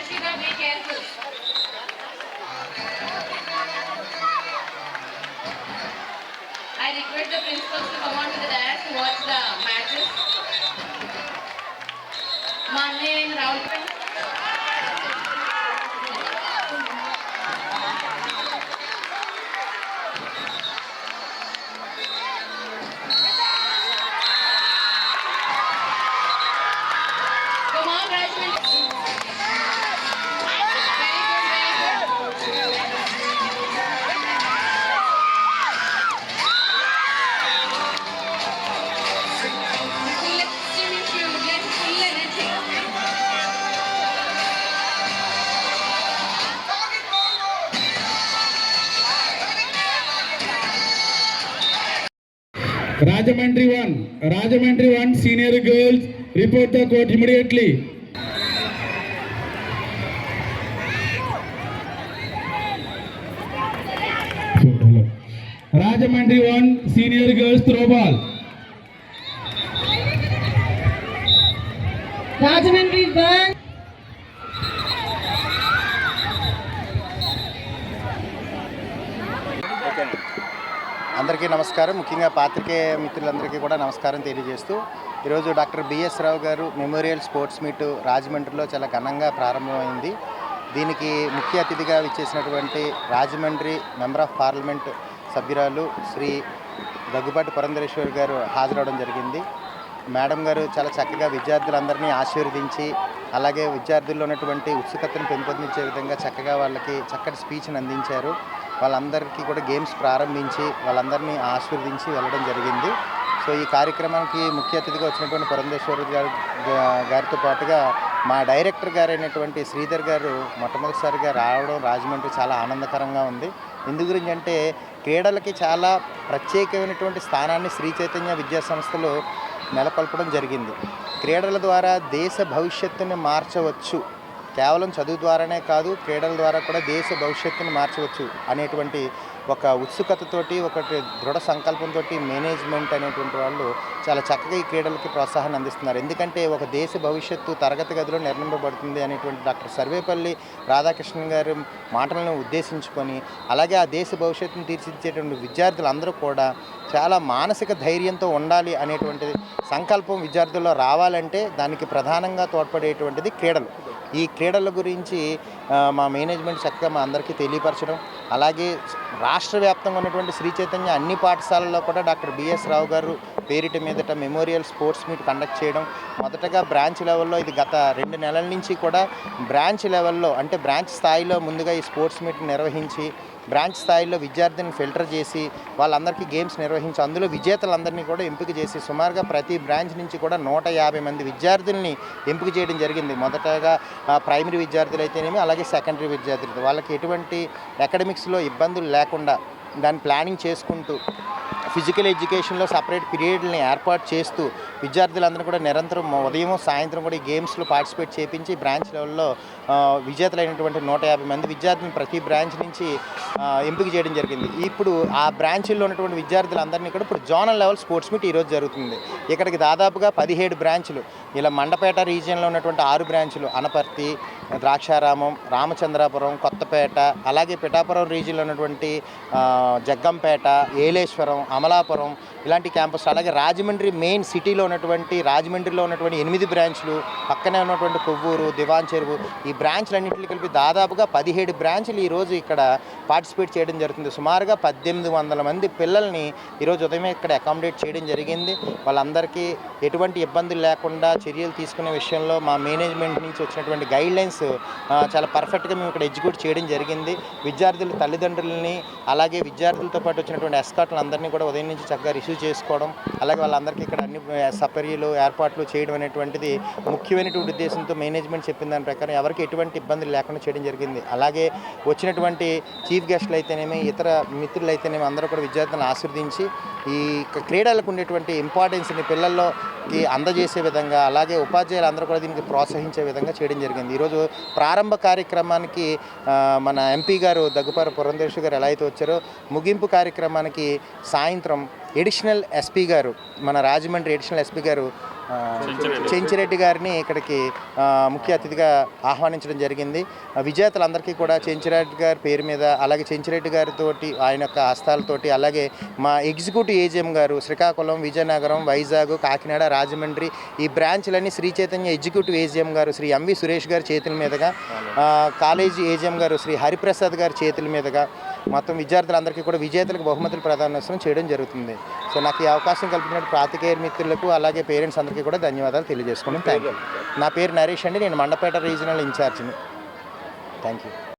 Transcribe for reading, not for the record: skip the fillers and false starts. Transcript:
Darshika, be careful. I request the principals to come on to the dais to watch the matches. మా అన్నయ్య రావుల్ Rajamandri 1 senior girls, report the court immediately. Rajamandri 1 senior girls throw ball. Rajamandri 1. అందరికీ నమస్కారం. ముఖ్యంగా పాత్రికేయ మిత్రులందరికీ కూడా నమస్కారం తెలియజేస్తూ ఈరోజు డాక్టర్ బిఎస్ రావు గారు మెమోరియల్ స్పోర్ట్స్ మీట్ రాజమండ్రిలో చాలా ఘనంగా ప్రారంభమైంది. దీనికి ముఖ్య అతిథిగా విచ్చేసినటువంటి రాజమండ్రి మెంబర్ ఆఫ్ పార్లమెంట్ సభ్యురాలు శ్రీ దగ్గుబాటి పురంధరేశ్వరి గారు హాజరవడం జరిగింది. మేడం గారు చాలా చక్కగా విద్యార్థులందరినీ ఆశీర్వదించి అలాగే విద్యార్థుల్లో ఉన్నటువంటి ఉత్సుకతను పెంపొందించే విధంగా చక్కగా వాళ్ళకి చక్కటి స్పీచ్ని అందించారు. వాళ్ళందరికీ కూడా గేమ్స్ ప్రారంభించి వాళ్ళందరినీ ఆశీర్వదించి వెళ్ళడం జరిగింది. సో ఈ కార్యక్రమానికి ముఖ్య అతిథిగా వచ్చినటువంటి పురంధేశ్వరి గారితో పాటుగా మా డైరెక్టర్ గారు అయినటువంటి శ్రీధర్ గారు మొట్టమొదటిసారిగా రావడం రాజమండ్రి చాలా ఆనందకరంగా ఉంది. ఎందు గురించి అంటే క్రీడలకి చాలా ప్రత్యేకమైనటువంటి స్థానాన్ని శ్రీ చైతన్య విద్యా సంస్థలు నెలకొల్పడం జరిగింది. క్రీడల ద్వారా దేశ భవిష్యత్తుని మార్చవచ్చు, కేవలం చదువు ద్వారానే కాదు క్రీడల ద్వారా కూడా దేశ భవిష్యత్తుని మార్చవచ్చు అనేటువంటి ఒక ఉత్సుకతతోటి ఒకటి దృఢ సంకల్పంతో మేనేజ్మెంట్ అనేటువంటి వాళ్ళు చాలా చక్కగా ఈ క్రీడలకి ప్రోత్సాహాన్ని అందిస్తున్నారు. ఎందుకంటే ఒక దేశ భవిష్యత్తు తరగతి గదిలో నిర్మింపబడుతుంది అనేటువంటి డాక్టర్ సర్వేపల్లి రాధాకృష్ణన్ గారి మాటలను ఉద్దేశించుకొని అలాగే ఆ దేశ భవిష్యత్తును తీర్చిదిద్దేటువంటి విద్యార్థులందరూ కూడా చాలా మానసిక ధైర్యంతో ఉండాలి అనేటువంటి సంకల్పం విద్యార్థుల్లో రావాలంటే దానికి ప్రధానంగా తోడ్పడేటువంటిది క్రీడలు. ఈ క్రీడల గురించి మా మేనేజ్మెంట్ చక్కగా మా అందరికీ తెలియపరచడం అలాగే రాష్ట్ర వ్యాప్తంగా ఉన్నటువంటి శ్రీ చైతన్య అన్ని పాఠశాలల్లో కూడా డాక్టర్ బిఎస్ రావు గారు పేరిట మీదట మెమోరియల్ స్పోర్ట్స్ మీట్ కండక్ట్ చేయడం. మొదటగా బ్రాంచ్ లెవెల్లో ఇది గత 2 నెలల నుంచి కూడా బ్రాంచ్ లెవెల్లో అంటే బ్రాంచ్ స్థాయిలో ముందుగా ఈ స్పోర్ట్స్ మీట్ నిర్వహించి బ్రాంచ్ స్థాయిలో విద్యార్థిని ఫిల్టర్ చేసి వాళ్ళందరికీ గేమ్స్ నిర్వహించి అందులో విజేతలందరినీ కూడా ఎంపిక చేసి సుమారుగా ప్రతి బ్రాంచ్ నుంచి కూడా 150 మంది విద్యార్థుల్ని ఎంపిక చేయడం జరిగింది. మొదటగా ప్రైమరీ విద్యార్థులు అయితేనేమి అలాగే సెకండరీ విద్యార్థులు వాళ్ళకి ఎటువంటి అకాడమిక్స్లో ఇబ్బందులు లేకుండా దాన్ని ప్లానింగ్ చేసుకుంటూ ఫిజికల్ ఎడ్యుకేషన్లో సపరేట్ పీరియడ్ని ఏర్పాటు చేస్తూ విద్యార్థులందరూ కూడా నిరంతరం ఉదయం సాయంత్రం కూడా ఈ గేమ్స్లో పార్టిసిపేట్ చేయించి బ్రాంచ్ లెవెల్లో విజేతలైనటువంటి 150 మంది విద్యార్థులను ప్రతి బ్రాంచ్ నుంచి ఎంపిక చేయడం జరిగింది. ఇప్పుడు ఆ బ్రాంచ్ల్లో ఉన్నటువంటి విద్యార్థులందరినీ కూడా ఇప్పుడు జోనల్ లెవెల్ స్పోర్ట్స్ మీట్ ఈరోజు జరుగుతుంది. ఇక్కడికి దాదాపుగా 17 బ్రాంచ్లు ఇలా మండపేట రీజియన్లో ఉన్నటువంటి 6 బ్రాంచ్లు అనపర్తి, ద్రాక్షారామం, రామచంద్రాపురం, కొత్తపేట అలాగే పిఠాపురం రీజియన్లో ఉన్నటువంటి జగ్గంపేట, ఏలేశ్వరం, అమలాపురం ఇలాంటి క్యాంపస్ అలాగే రాజమండ్రి మెయిన్ సిటీలో ఉన్నటువంటి రాజమండ్రిలో ఉన్నటువంటి 8 బ్రాంచ్లు పక్కనే ఉన్నటువంటి కొవ్వూరు, దివాన్ చెరువు ఈ బ్రాంచ్లన్నింటినీ కలిపి దాదాపుగా 17 బ్రాంచ్లు ఈరోజు ఇక్కడ పార్టిసిపేట్ చేయడం జరుగుతుంది. సుమారుగా 1800 మంది పిల్లల్ని ఈరోజు ఉదయమే ఇక్కడ అకామిడేట్ చేయడం జరిగింది. వాళ్ళందరికీ ఎటువంటి ఇబ్బందులు లేకుండా చర్యలు తీసుకునే విషయంలో మా మేనేజ్మెంట్ నుంచి వచ్చినటువంటి గైడ్లైన్స్ చాలా పర్ఫెక్ట్గా మేము ఇక్కడ ఎగ్జిక్యూట్ చేయడం జరిగింది. విద్యార్థుల తల్లిదండ్రులని అలాగే విద్యార్థులతో పాటు వచ్చినటువంటి ఎస్కార్ట్లను అందరినీ కూడా ఉదయం నుంచి చక్కగా రిసీవ్ చేసుకోవడం అలాగే వాళ్ళందరికీ ఇక్కడ అన్ని సపర్యలు ఏర్పాట్లు చేయడం అనేటువంటిది ముఖ్యమైనటువంటి ఉద్దేశంతో మేనేజ్మెంట్ చెప్పిన దాని ప్రకారం ఎవరికి ఎటువంటి ఇబ్బందులు లేకుండా చేయడం జరిగింది. అలాగే వచ్చినటువంటి చీఫ్ గెస్టులు అయితేనేమి ఇతర మిత్రులు అయితేనేమి అందరూ కూడా విద్యార్థులను ఆశీర్వదించి ఈ క్రీడలకు ఉండేటువంటి ఇంపార్టెన్స్ని పిల్లల్లోకి అందజేసే విధంగా అలాగే ఉపాధ్యాయులు అందరూ కూడా దీనికి ప్రోత్సహించే విధంగా చేయడం జరిగింది. ఈరోజు ప్రారంభ కార్యక్రమానికి మన ఎంపీ గారు దగ్గుపాటి పురంధేశ్వరి గారు ఎలా అయితే వచ్చారో ముగింపు కార్యక్రమానికి సాయంత్రం ఎడిషనల్ ఎస్పీ గారు మన రాజమండ్రి ఎడిషనల్ ఎస్పీ గారు చెంచిరెడ్డి గారిని ఇక్కడికి ముఖ్య అతిథిగా ఆహ్వానించడం జరిగింది. విజేతలందరికీ కూడా చెంచిరెడ్డి గారి పేరు మీద, అలాగే చెంచిరెడ్డి గారితో ఆయన యొక్క హస్తాలతోటి, అలాగే మా ఎగ్జిక్యూటివ్ ఏజిఎం గారు శ్రీకాకుళం, విజయనగరం, వైజాగ్, కాకినాడ, రాజమండ్రి ఈ బ్రాంచ్లన్నీ శ్రీ చైతన్య ఎగ్జిక్యూటివ్ ఏజిఎం గారు శ్రీ ఎంవి సురేష్ గారి చేతుల మీదుగా, కాలేజీ ఏజిఎం గారు శ్రీ హరిప్రసాద్ గారి చేతుల మీదుగా మొత్తం విద్యార్థులందరికీ కూడా విజేతలకు బహుమతులు ప్రదానోత్సవం చేయడం జరుగుతుంది. సో నాకు ఈ అవకాశం కల్పించిన పాత్రికేయ మిత్రులకు అలాగే పేరెంట్స్ అందరికీ కూడా ధన్యవాదాలు తెలియజేసుకున్నాను. Thank you. నా పేరు నరేష్ అండి, నేను మండపేట రీజనల్ ఇన్ఛార్జిని. Thank you.